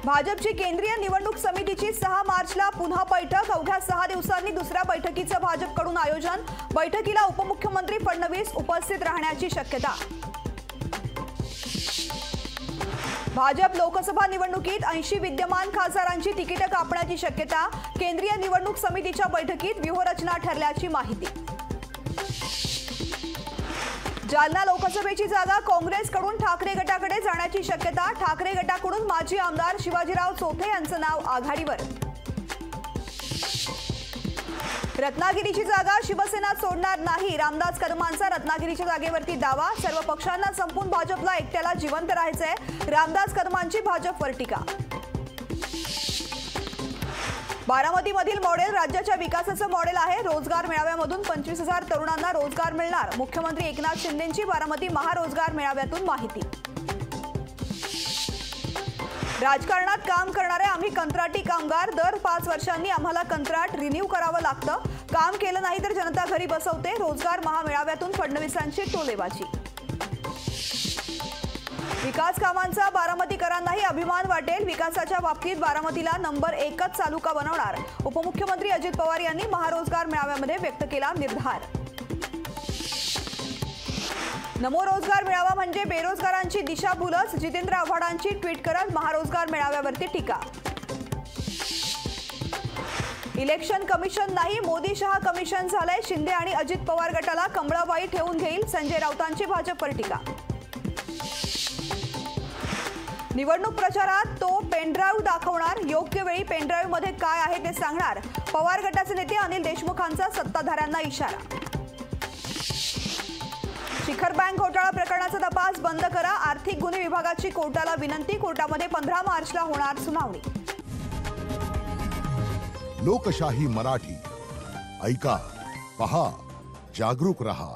भाजपची केंद्रीय निवडणूक समितीची 6 मार्चला पुन्हा बैठक। अवघ्या 6 दिवसांनी दुसऱ्या बैठकीचं भाजपकडून आयोजन। बैठकीला उपमुख्यमंत्री फडणवीस उपस्थित राहण्याची शक्यता। भाजप लोकसभा निवडणुकीत 80 विद्यमान खासदारांची तिकीट कापण्याची शक्यता। केंद्रीय निवडणूक समितीच्या बैठकीत व्यूहरचना ठरल्याची माहिती। जालना लोकसभेची जागा काँग्रेसकडून ठाकरे गटाकडे जाण्याची शक्यता। ठाकरे गटाकडून माजी आमदार शिवाजीराव चोथे यांचं नाव आघाडीवर। रत्नागिरीची जागा शिवसेना सोडणार नाही, रामदास कदमांचा रत्नागिरीच्या जागेवरती दावा। सर्व पक्षांना संपून भाजपला एकट्याला जिवंत राहायचंय, रामदास कदमांची भाजपवर टीका। बारामतीमधील मॉडेल राज्याच्या विकासाचं मॉडेल आहे। रोजगार मेळाव्यामधून 25,000 तरुणांना रोजगार मिळणार। मुख्यमंत्री एकनाथ शिंदेंची बारामती महारोजगार मेळाव्यातून माहिती। राजकारणात काम करणारे आम्ही कंत्राटी कामगार, दर 5 वर्षांनी आम्हाला कंत्राट रिन्यू करावं लागतं। काम केलं नाही तर जनता घरी बसवते। रोजगार महामेळाव्यातून फडणवीसांची टोलेबाजी। विकास कामांचा बारामतीकरांनाही अभिमान वाटेल। विकासाच्या बाबतीत बारामतीला नंबर 1च तालुका बनवणार। उपमुख्यमंत्री अजित पवार यांनी महारोजगार मेळाव्यामध्ये व्यक्त केला निर्धार। नमो रोजगार मेळावा म्हणजे बेरोजगारांची दिशाभूलच, जितेंद्र आव्हाडांची ट्विट करत महारोजगार मेळाव्यावरती टीका। इलेक्शन कमिशन नाही, मोदी शहा कमिशन झालंय। शिंदे आणि अजित पवार गटाला कमळाबाई ठेवून घेईल, संजय राऊतांची भाजपवर टीका। निवडणूक प्रचारात तो पेनड्राईव्ह दाखवणार, योग्य वेळी पेनड्राईव्ह मध्ये काय आहे ते सांगणार। पवार गटाचे नेते अनिल देशमुखांचा सत्ताधाऱ्यांना इशारा। शिखर बँक घोटाळा प्रकरणाचा तपास बंद करा, आर्थिक गुन्हे विभागाची कोर्टाला विनंती। कोर्टामध्ये 15 मार्चला होणार सुनावणी। लोकशाही मराठी ऐका, पहा, जागरूक रहा।